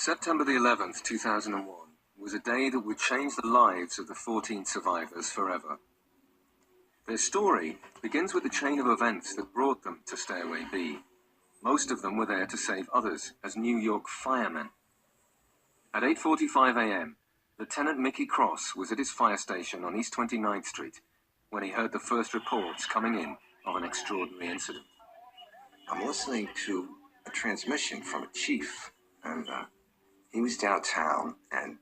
September the 11th, 2001, was a day that would change the lives of the 14 survivors forever. Their story begins with the chain of events that brought them to Stairway B. Most of them were there to save others as New York firemen. At 8:45 a.m., Lieutenant Mickey Cross was at his fire station on East 29th Street when he heard the first reports coming in of an extraordinary incident. I'm listening to a transmission from a chief, and he was downtown, and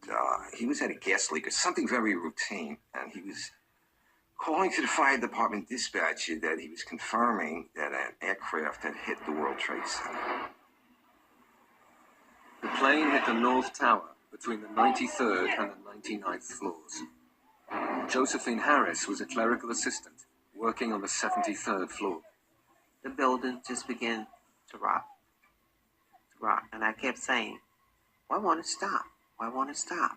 he was at a gas leak or something very routine, and he was calling to the fire department dispatcher that he was confirming that an aircraft had hit the World Trade Center. The plane hit the North Tower between the 93rd and the 99th floors. Josephine Harris was a clerical assistant working on the 73rd floor. The building just began to rock. And I kept saying, why won't it stop? Why won't it stop?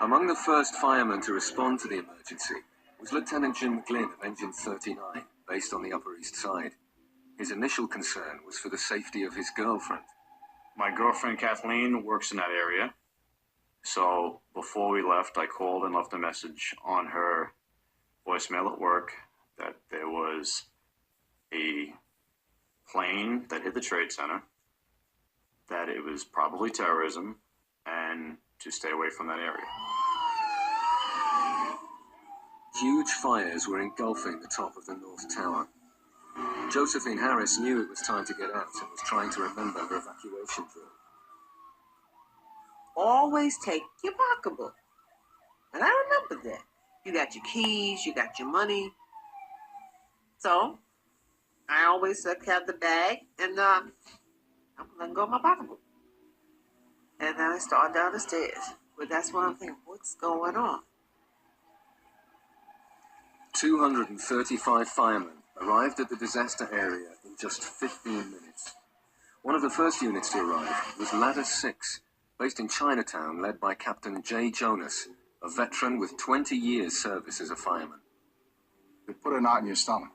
Among the first firemen to respond to the emergency was Lieutenant Jim McGlynn of Engine 39, based on the Upper East Side. His initial concern was for the safety of his girlfriend. My girlfriend Kathleen works in that area, so before we left, I called and left a message on her voicemail at work that there was a plane that hit the Trade Center, that it was probably terrorism, and to stay away from that area. Huge fires were engulfing the top of the North Tower. Josephine Harris knew it was time to get out and was trying to remember her evacuation drill. Always take your pocketbook. And I remember that. You got your keys, you got your money. So, I always kept the bag, and I'm letting go of my pocketbook. And then I started down the stairs. But that's when I'm thinking, what's going on? 235 firemen arrived at the disaster area in just 15 minutes. One of the first units to arrive was Ladder 6, based in Chinatown, led by Captain J. Jonas, a veteran with 20 years service as a fireman. It put a knot in your stomach,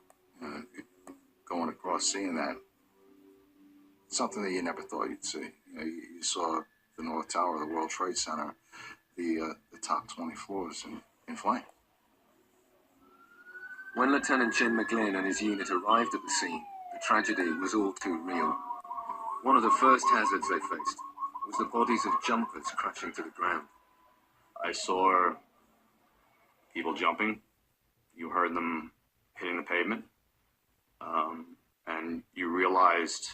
going across, seeing that. Something that you never thought you'd see. You saw the North Tower, the World Trade Center, the top 20 floors in flame. When Lieutenant Jim McGlynn and his unit arrived at the scene, the tragedy was all too real. One of the first hazards they faced was the bodies of jumpers crashing to the ground. I saw people jumping. You heard them hitting the pavement. And you realized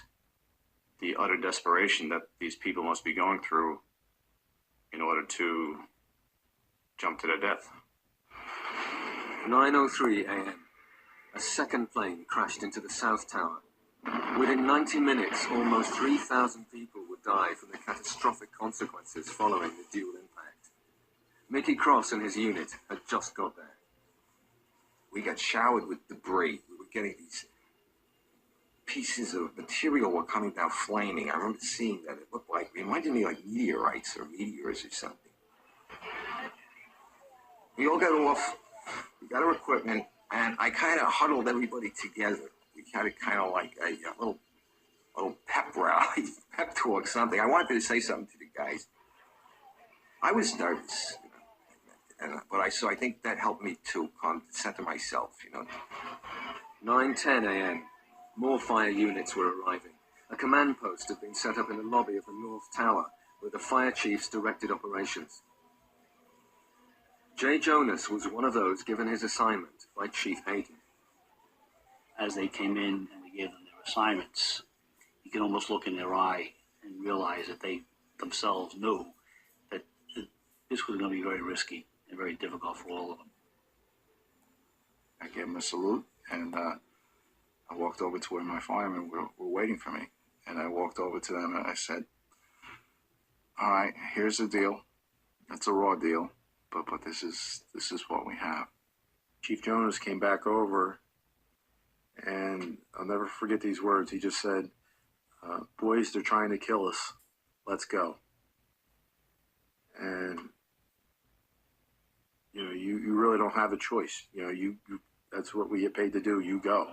the utter desperation that these people must be going through in order to jump to their death. 9:03 a.m. A second plane crashed into the South Tower. Within 90 minutes, almost 3,000 people would die from the catastrophic consequences following the dual impact. Mickey Cross and his unit had just got there. We got showered with debris. We were getting these pieces of material were coming down flaming. I remember seeing that. It looked like, it reminded me like meteorites or meteors or something. We all got off. We got our equipment, and I kind of huddled everybody together. We had a kind of like a little pep rally, pep talk, something. I wanted to say something to the guys. I was nervous, but I think that helped me to center myself, 9:10 a.m. More fire units were arriving. A command post had been set up in the lobby of the North Tower, where the fire chiefs directed operations. J. Jonas was one of those given his assignment by Chief Hayden. As they came in and we gave them their assignments, you could almost look in their eye and realize that they themselves knew that this was going to be very risky and very difficult for all of them. I gave them a salute, and I walked over to where my firemen were waiting for me. And I walked over to them and I said, all right, here's the deal. It's a raw deal, but this is what we have. Chief Jonas came back over, and I'll never forget these words. He just said, boys, they're trying to kill us. Let's go. And, you really don't have a choice. You that's what we get paid to do. You go.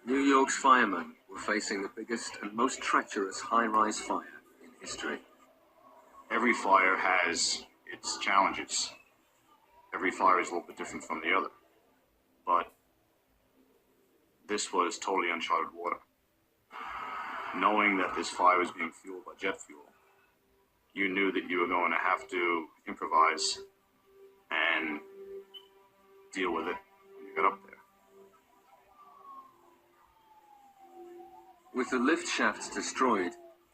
New York's firemen were were facing the biggest and most treacherous high-rise fire in history. Every fire has its challenges. Every fire is a little bit different from the other. But this was totally uncharted water. Knowing that this fire was being fueled by jet fuel, you knew that you were going to have to improvise and deal with it when you got up there. With the lift shafts destroyed,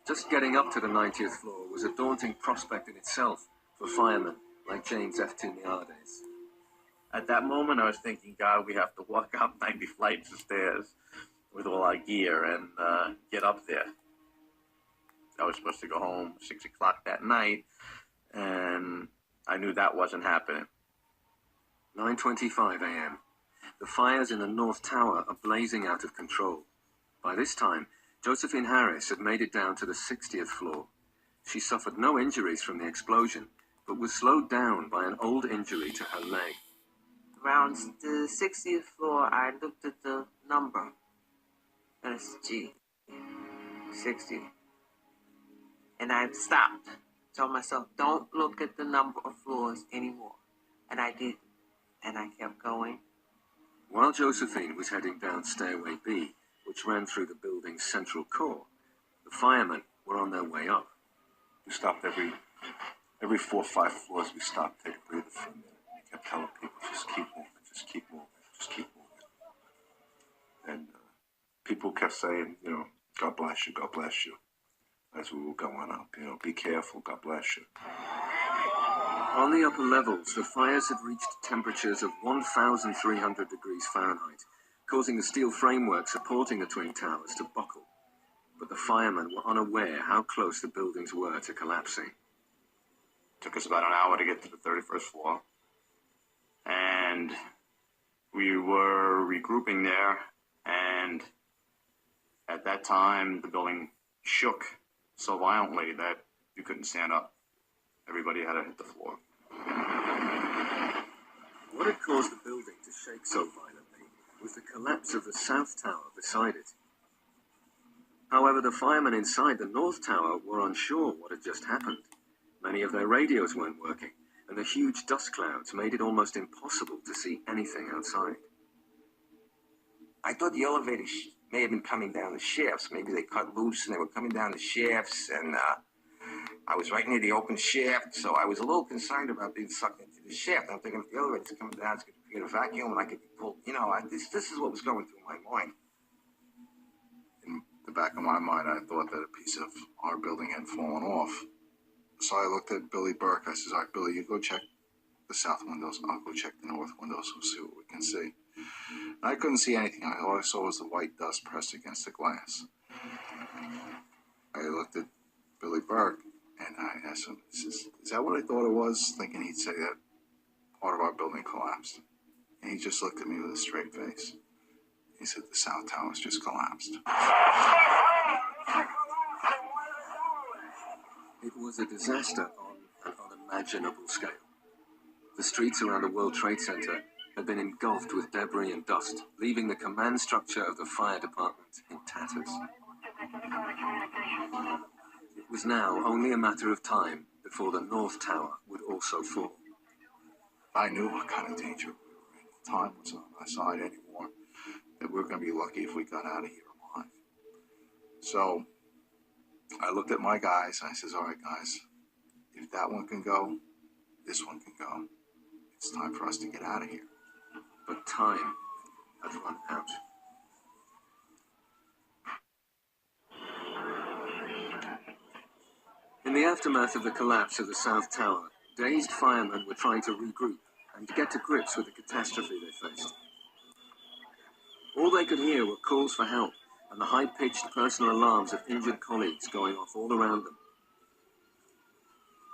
just getting up to the 90th floor was a daunting prospect in itself for firemen like James F. Tuniades. At that moment, I was thinking, God, we have to walk up 90 flights of stairs with all our gear and get up there. I was supposed to go home 6 o'clock that night, and I knew that wasn't happening. 9:25 a.m. The fires in the North Tower are blazing out of control. By this time, Josephine Harris had made it down to the 60th floor. She suffered no injuries from the explosion, but was slowed down by an old injury to her leg. Around the 60th floor, I looked at the number. And it's G. 60. And I stopped. Told myself, don't look at the number of floors anymore. And I did. And I kept going. While Josephine was heading down stairway B, which ran through the building's central core, the firemen were on their way up. We stopped every 4 or 5 floors. We stopped, take a breather for a minute. We kept telling people, just keep moving, just keep moving, just keep moving. And people kept saying, God bless you, God bless you. As we were going up, be careful, God bless you. On the upper levels, the fires had reached temperatures of 1,300 degrees Fahrenheit, causing the steel framework supporting the twin towers to buckle. But the firemen were unaware how close the buildings were to collapsing. It took us about an hour to get to the 31st floor. And we were regrouping there, and at that time, the building shook so violently that you couldn't stand up. Everybody had to hit the floor. What had caused the building to shake so violently was the collapse of the South Tower beside it. However, the firemen inside the North Tower were unsure what had just happened. Many of their radios weren't working, and the huge dust clouds made it almost impossible to see anything outside. I thought the elevators may have been coming down the shafts. Maybe they cut loose and they were coming down the shafts, and I was right near the open shaft, so I was a little concerned about being sucked into the shaft. I'm thinking if the elevator's coming down, it's going to create a vacuum and I could be pulled. This is what was going through my mind. In the back of my mind, I thought that a piece of our building had fallen off. So I looked at Billy Burke. I says, all right, Billy, you go check the south windows. I'll go check the north windows. We'll see what we can see. I couldn't see anything. All I saw was the white dust pressed against the glass. I looked at Billy Burke, and I asked him, is that what I thought it was? Thinking he'd say that part of our building collapsed. And he just looked at me with a straight face. He said, the South Tower's just collapsed. It was a disaster on an unimaginable scale. The streets around the World Trade Center had been engulfed with debris and dust, leaving the command structure of the fire department in tatters. It was now only a matter of time before the North Tower would also fall. I knew what kind of danger we were in. Time was on our side anymore, that we were going to be lucky if we got out of here alive. So I looked at my guys and I says, all right, guys, if that one can go, this one can go. It's time for us to get out of here. But time had run out. In the aftermath of the collapse of the South Tower, dazed firemen were trying to regroup and to get to grips with the catastrophe they faced. All they could hear were calls for help and the high-pitched personal alarms of injured colleagues going off all around them.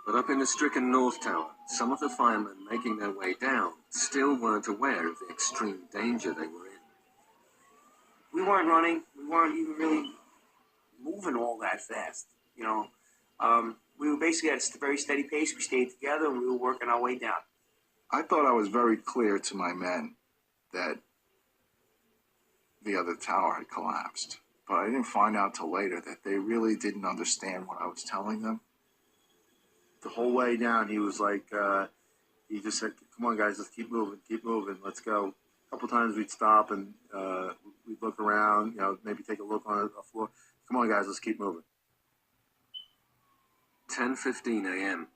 But up in the stricken North Tower, some of the firemen making their way down still weren't aware of the extreme danger they were in. We weren't running. We weren't even really moving all that fast, We were basically at a very steady pace. We stayed together and we were working our way down. I thought I was very clear to my men that the other tower had collapsed. But I didn't find out till later that they really didn't understand what I was telling them. The whole way down, he was like, he just said, "Come on, guys, let's keep moving, let's go." A couple times we'd stop and we'd look around, maybe take a look on the floor. Come on, guys, let's keep moving. 10:15 a.m.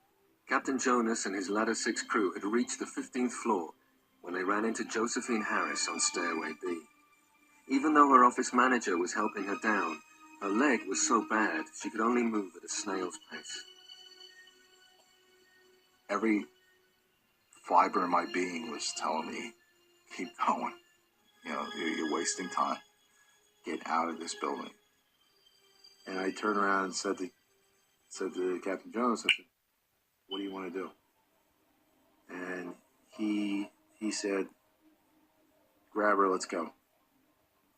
Captain Jonas and his Ladder 6 crew had reached the 15th floor when they ran into Josephine Harris on stairway B. Even though her office manager was helping her down, her leg was so bad she could only move at a snail's pace. Every fiber in my being was telling me, keep going. You're wasting time. Get out of this building. And I turned around and said to Captain Jones, I said, "What do you want to do?" And he said, "Grab her, let's go."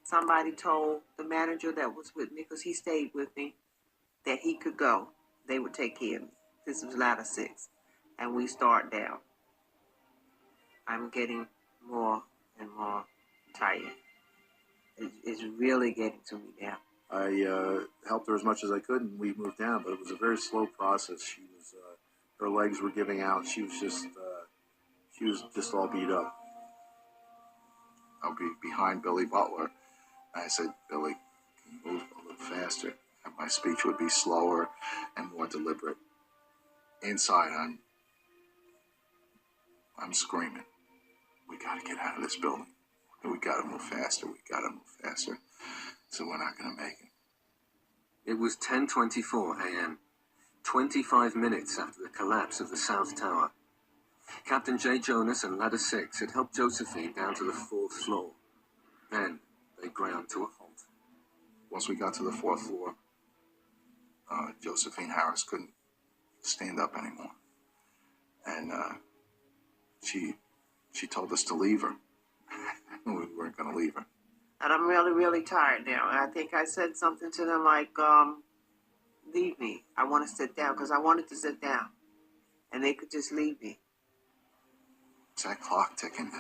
Somebody told the manager that was with me, because he stayed with me, that he could go. They would take care of me. This was Ladder 6. And we start down. I'm getting more and more tired. It's really getting to me now. I helped her as much as I could, and we moved down, but it was a very slow process. She was, her legs were giving out. She was just all beat up. I'll be behind Billy Butler. And I said, "Billy, can you move a little faster?" And my speech would be slower and more deliberate. Inside, I'm screaming, "We got to get out of this building. We got to move faster. We got to move faster. So we're not going to make it." It was 10:24 a.m., 25 minutes after the collapse of the South Tower. Captain J. Jonas and Ladder 6 had helped Josephine down to the 4th floor. Then they ground to a halt. Once we got to the 4th floor, Josephine Harris couldn't stand up anymore. And she told us to leave her. We weren't going to leave her. And I'm really, really tired now. I think I said something to them like, leave me. I want to sit down, because I wanted to sit down. And they could just leave me. It's that clock ticking.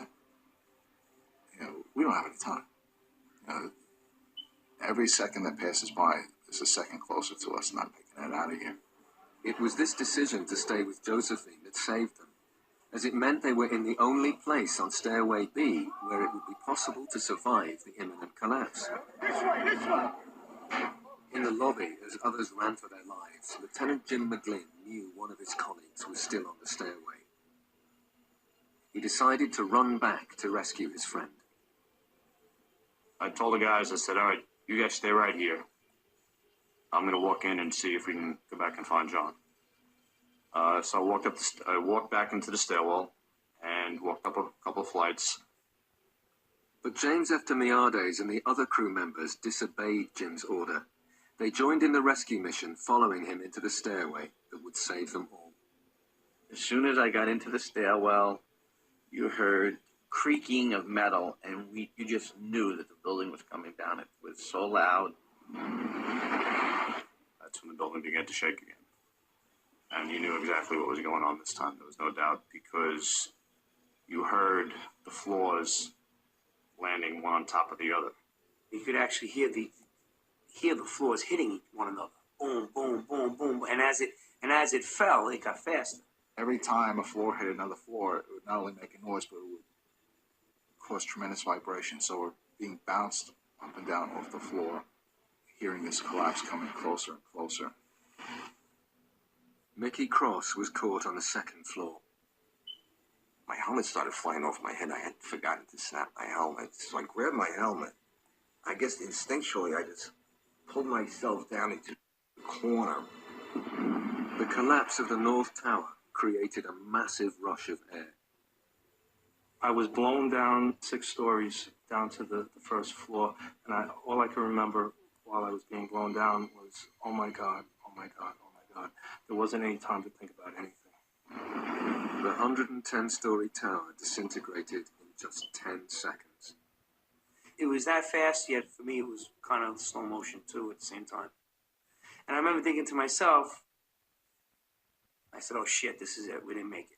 We don't have any time. Every second that passes by is a second closer to us not making it out of here. It was this decision to stay with Josephine that saved them, as it meant they were in the only place on stairway B where it would be possible to survive the imminent collapse. This way. In the lobby, as others ran for their lives, Lieutenant Jim McGlynn knew one of his colleagues was still on the stairway. He decided to run back to rescue his friend. I told the guys, I said, "All right, you guys stay right here. I'm going to walk in and see if we can go back and find John." So I walked back into the stairwell and walked up a couple of flights. But James F. Miades and the other crew members disobeyed Jim's order. They joined in the rescue mission, following him into the stairway that would save them all. As soon as I got into the stairwell, you heard creaking of metal, and you just knew that the building was coming down. It was so loud. That's when the building began to shake again. And you knew exactly what was going on this time. There was no doubt, because you heard the floors landing one on top of the other. You could actually hear the floors hitting one another. Boom, boom, boom, boom. And as it fell, it got faster. Every time a floor hit another floor, it would not only make a noise, but it would cause tremendous vibration. So we're being bounced up and down off the floor, hearing this collapse coming closer and closer. Mickey Cross was caught on the 2nd floor. My helmet started flying off my head. I had forgotten to snap my helmet. So I grabbed my helmet. I guess instinctually I just pulled myself down into the corner. The collapse of the North Tower created a massive rush of air. I was blown down 6 stories down to the 1st floor, and all I can remember while I was being blown down was, oh my God, oh my God, oh my God. There wasn't any time to think about anything. The 110-story tower disintegrated in just 10 seconds. It was that fast, yet for me it was kind of slow motion too at the same time. And I remember thinking to myself, I said, oh shit, this is it. We didn't make it.